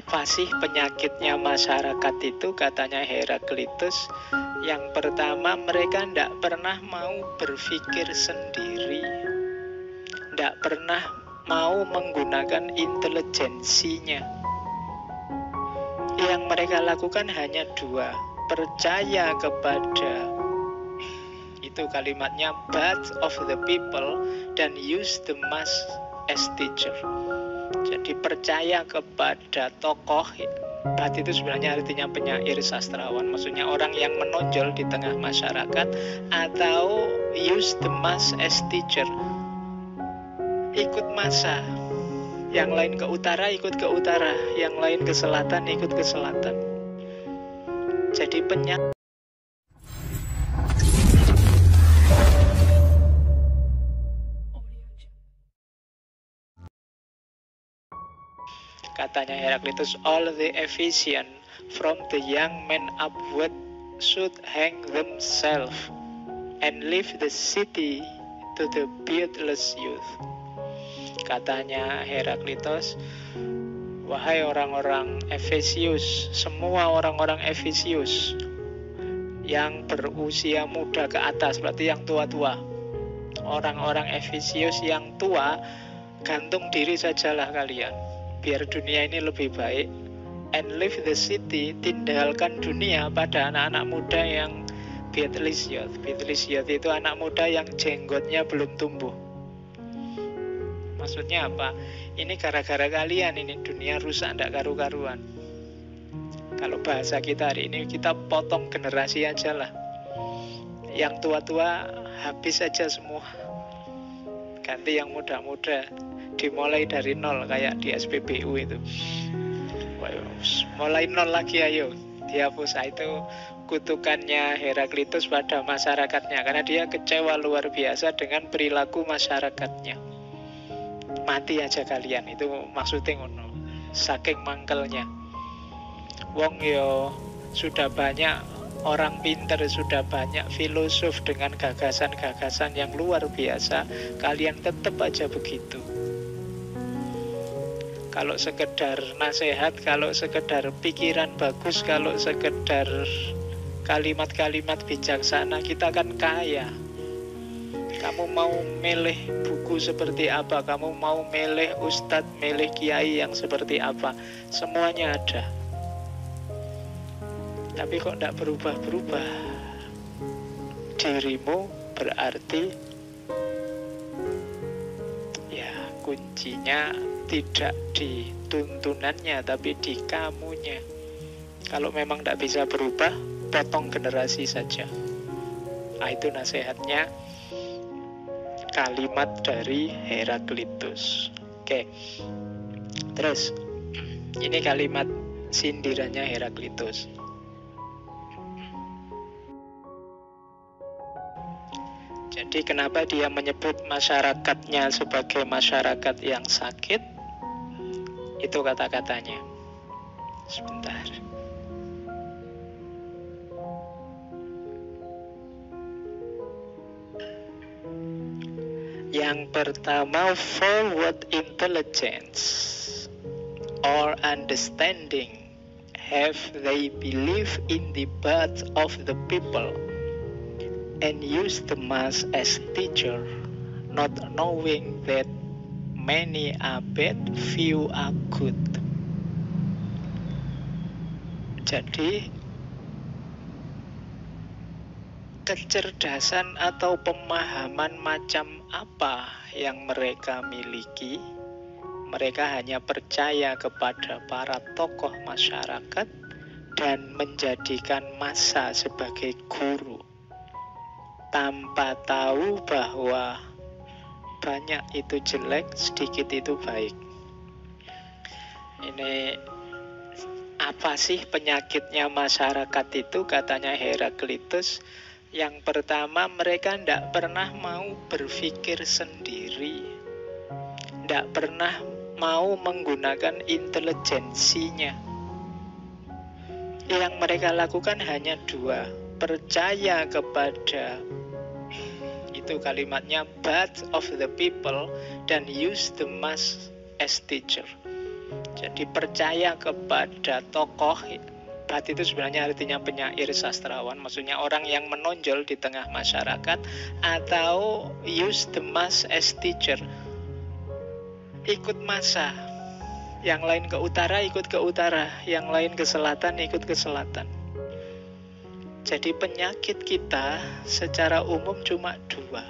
Apa sih penyakitnya masyarakat itu, katanya Heraklitus? Yang pertama, mereka tidak pernah mau berpikir sendiri, tidak pernah mau menggunakan intelijensinya. Yang mereka lakukan hanya dua: percaya kepada, itu kalimatnya, birth of the people, dan use the mass as teacher. Jadi percaya kepada tokoh. Bat itu sebenarnya artinya penyair, sastrawan, maksudnya orang yang menonjol di tengah masyarakat. Atau use the mass as teacher, ikut massa. Yang lain ke utara, ikut ke utara. Yang lain ke selatan, ikut ke selatan. Jadi penyakit, katanya Heraklitus, all the Ephesian from the young men upward should hang themselves and leave the city to the beardless youth. Katanya Heraklitus, wahai orang-orang Efesius, semua orang-orang Efesius yang berusia muda ke atas, berarti yang tua-tua. Orang-orang Efesius yang tua, gantung diri sajalah kalian, biar dunia ini lebih baik. And leave the city, tinggalkan dunia pada anak-anak muda yang beardless youth. Beardless youth itu anak muda yang jenggotnya belum tumbuh. Maksudnya apa? Ini gara-gara kalian, ini dunia rusak ndak karu-karuan. Kalau bahasa kita hari ini, kita potong generasi aja lah. Yang tua-tua habis aja semua, ganti yang muda-muda, dimulai dari nol kayak di SPBU itu. Mulai nol lagi, ayo dihapus. Itu kutukannya Heraklitus pada masyarakatnya, karena dia kecewa luar biasa dengan perilaku masyarakatnya. Mati aja kalian, itu maksudnya ngono, saking mangkelnya. Wong yo sudah banyak orang pinter, sudah banyak filosof dengan gagasan-gagasan yang luar biasa, kalian tetap aja begitu. Kalau sekedar nasihat, kalau sekedar pikiran bagus, kalau sekedar kalimat-kalimat bijaksana, kita kan kaya. Kamu mau milih buku seperti apa, kamu mau milih ustadz, milih kiai yang seperti apa, semuanya ada. Tapi kok tidak berubah-berubah? Dirimu berarti, ya kuncinya tidak di tuntunannya, tapi di kamunya. Kalau memang tidak bisa berubah, potong generasi saja. Nah, itu nasihatnya, kalimat dari Heraklitus. Oke. Terus ini kalimat sindirannya Heraklitus. Jadi kenapa dia menyebut masyarakatnya sebagai masyarakat yang sakit? Itu kata-katanya. Sebentar. Yang pertama, forward intelligence or understanding have they believe in the birth of the people and use the mass as teacher, not knowing that many are bad, few are good. Jadi kecerdasan atau pemahaman macam apa yang mereka miliki? Mereka hanya percaya kepada para tokoh masyarakat dan menjadikan massa sebagai guru, tanpa tahu bahwa banyak itu jelek, sedikit itu baik. Ini apa sih penyakitnya masyarakat itu, katanya Heraklitus? Yang pertama, mereka tidak pernah mau berpikir sendiri, tidak pernah mau menggunakan intelijensinya. Yang mereka lakukan hanya dua: percaya kepada, itu kalimatnya, birth of the people, dan use the mass as teacher. Jadi percaya kepada tokoh, bat itu sebenarnya artinya penyair, sastrawan, maksudnya orang yang menonjol di tengah masyarakat, atau use the mass as teacher, ikut massa. Yang lain ke utara ikut ke utara, yang lain ke selatan ikut ke selatan. Jadi penyakit kita secara umum cuma dua.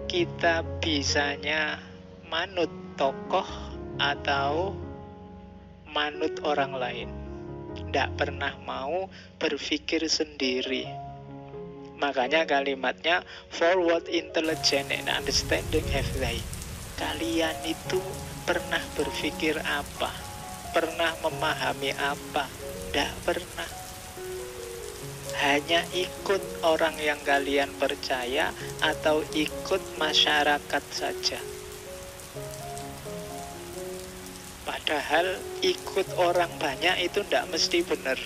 Kita bisanya manut tokoh atau manut orang lain. Tidak pernah mau berpikir sendiri. Makanya kalimatnya forward intelligence and understanding have they. Kalian itu pernah berpikir apa? Pernah memahami apa? Tidak pernah. Hanya ikut orang yang kalian percaya atau ikut masyarakat saja. Padahal ikut orang banyak itu tidak mesti benar.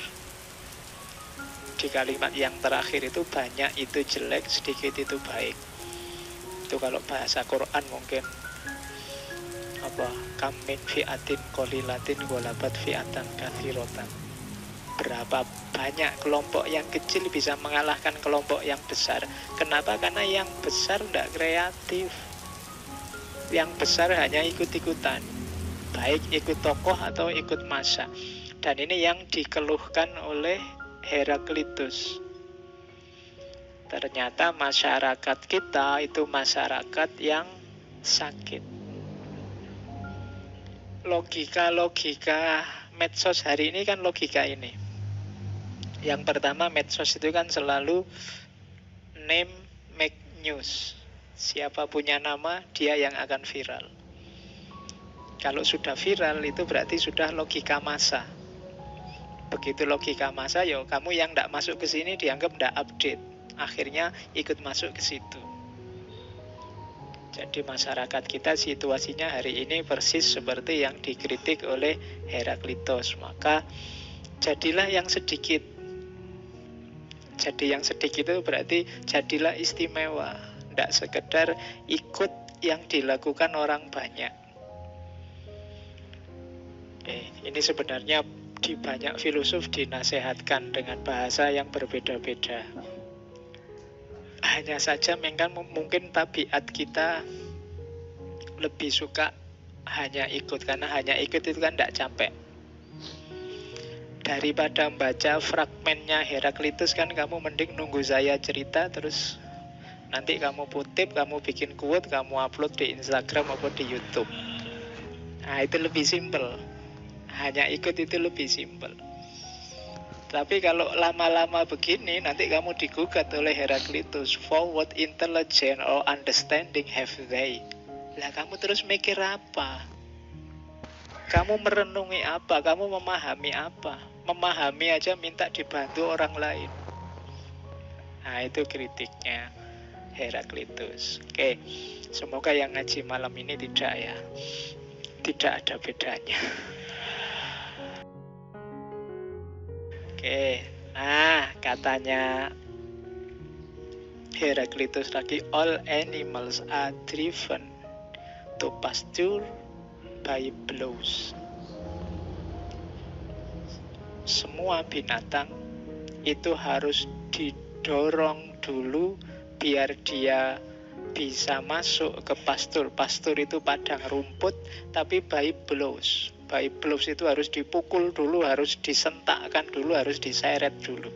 Di kalimat yang terakhir itu banyak itu jelek, sedikit itu baik. Itu kalau bahasa Quran mungkin kam min fi'atin qalilatin ghalabat fi'atan katsiratan. Berapa banyak kelompok yang kecil bisa mengalahkan kelompok yang besar. Kenapa? Karena yang besar tidak kreatif. Yang besar hanya ikut-ikutan, baik ikut tokoh atau ikut massa. Dan ini yang dikeluhkan oleh Heraklitus. Ternyata masyarakat kita itu masyarakat yang sakit. Logika medsos hari ini kan logika ini. Yang pertama, medsos itu kan selalu name make news. Siapa punya nama, dia yang akan viral. Kalau sudah viral itu berarti sudah logika massa. Begitu logika massa, ya kamu yang tidak masuk ke sini dianggap tidak update. Akhirnya ikut masuk ke situ. Jadi masyarakat kita situasinya hari ini persis seperti yang dikritik oleh Heraklitus. Maka jadilah yang sedikit. Jadi yang sedikit itu berarti jadilah istimewa. Tidak sekedar ikut yang dilakukan orang banyak. Ini sebenarnya di banyak filosof dinasehatkan dengan bahasa yang berbeda-beda. Hanya saja mungkin tabiat kita lebih suka hanya ikut. Karena hanya ikut itu kan tidak capek. Daripada membaca fragmennya Heraklitus kan kamu mending nunggu saya cerita, terus nanti kamu kutip, kamu bikin quote, kamu upload di Instagram maupun di YouTube. Nah itu lebih simpel. Hanya ikut itu lebih simpel. Tapi kalau lama-lama begini, nanti kamu digugat oleh Heraklitus. Forward intelligence or understanding have they. Lah kamu terus mikir apa? Kamu merenungi apa? Kamu memahami apa? Memahami aja minta dibantu orang lain. Nah itu kritiknya Heraklitus. Oke, semoga yang ngaji malam ini tidak ada bedanya. Oke, nah katanya Heraklitus lagi, all animals are driven to pasture by blows. Semua binatang itu harus didorong dulu biar dia bisa masuk ke pastur. Pastur itu padang rumput, tapi by blows. By blows itu harus dipukul dulu, harus disentakkan dulu, harus diseret dulu.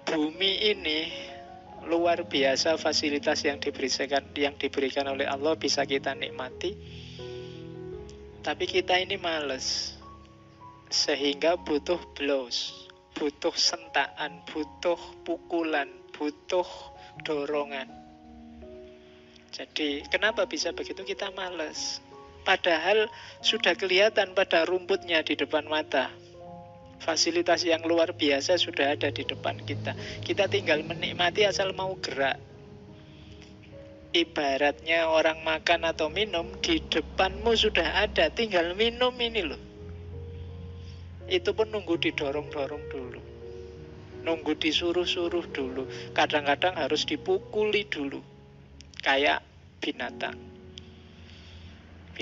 Bumi ini luar biasa fasilitas yang diberikan oleh Allah, bisa kita nikmati. Tapi kita ini males. Sehingga butuh blows, butuh sentakan, butuh pukulan, butuh dorongan. Jadi kenapa bisa begitu? Kita males. Padahal sudah kelihatan pada rumputnya di depan mata. Fasilitas yang luar biasa sudah ada di depan kita. Kita tinggal menikmati asal mau gerak. Ibaratnya orang makan atau minum, di depanmu sudah ada, tinggal minum ini loh. Itu pun nunggu didorong-dorong dulu. Nunggu disuruh-suruh dulu. Kadang-kadang harus dipukuli dulu. Kayak binatang.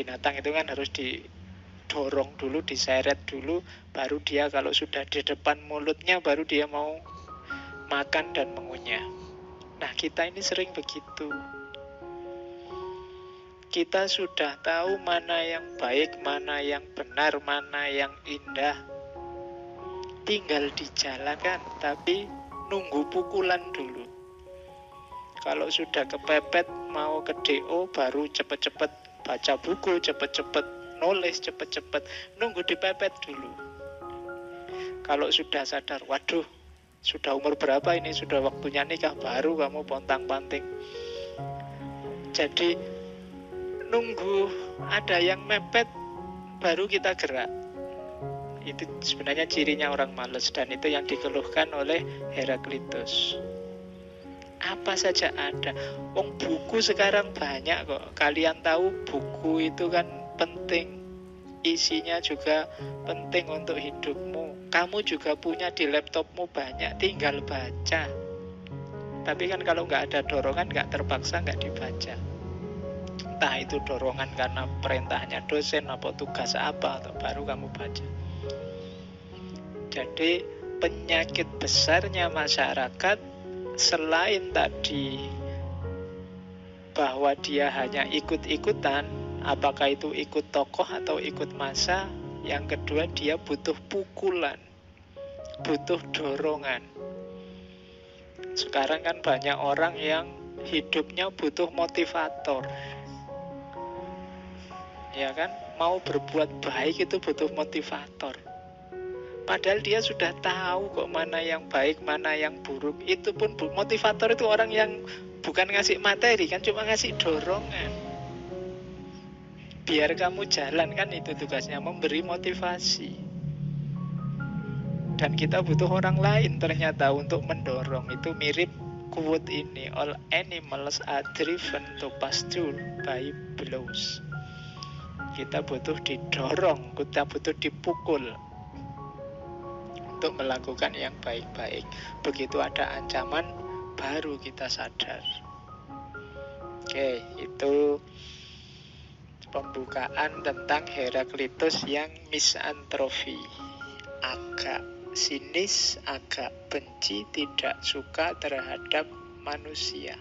binatang itu kan harus didorong dulu, diseret dulu, baru dia kalau sudah di depan mulutnya, baru dia mau makan dan mengunyah. Nah, kita ini sering begitu. Kita sudah tahu mana yang baik, mana yang benar, mana yang indah. Tinggal dijalankan, tapi nunggu pukulan dulu. Kalau sudah kepepet mau ke DO, baru cepet-cepet baca buku, cepet-cepet nulis, cepet-cepet nunggu dipepet dulu. Kalau sudah sadar, waduh, sudah umur berapa ini, sudah waktunya nikah, baru kamu pontang-panting. Jadi nunggu ada yang mepet, baru kita gerak. Itu sebenarnya cirinya orang malas, dan itu yang dikeluhkan oleh Heraklitus. Apa saja ada. Wong buku sekarang banyak kok. Kalian tahu buku itu kan penting. Isinya juga penting untuk hidupmu. Kamu juga punya di laptopmu banyak, tinggal baca. Tapi kan kalau nggak ada dorongan, nggak terpaksa, nggak dibaca. Entah itu dorongan karena perintahnya dosen, apa tugas apa, atau baru kamu baca. Jadi penyakit besarnya masyarakat selain tadi bahwa dia hanya ikut-ikutan, apakah itu ikut tokoh atau ikut massa, yang kedua dia butuh pukulan, butuh dorongan. Sekarang kan banyak orang yang hidupnya butuh motivator. Ya kan, mau berbuat baik itu butuh motivator. Padahal dia sudah tahu kok mana yang baik, mana yang buruk. Itu pun motivator itu orang yang bukan ngasih materi, kan cuma ngasih dorongan. Biar kamu jalan, kan itu tugasnya, memberi motivasi. Dan kita butuh orang lain ternyata untuk mendorong. Itu mirip quote ini, all animals are driven to pasture by blows. Kita butuh didorong, kita butuh dipukul untuk melakukan yang baik-baik. Begitu ada ancaman, baru kita sadar. Oke, itu pembukaan tentang Heraklitus yang misantropi. Agak sinis, agak benci, tidak suka terhadap manusia.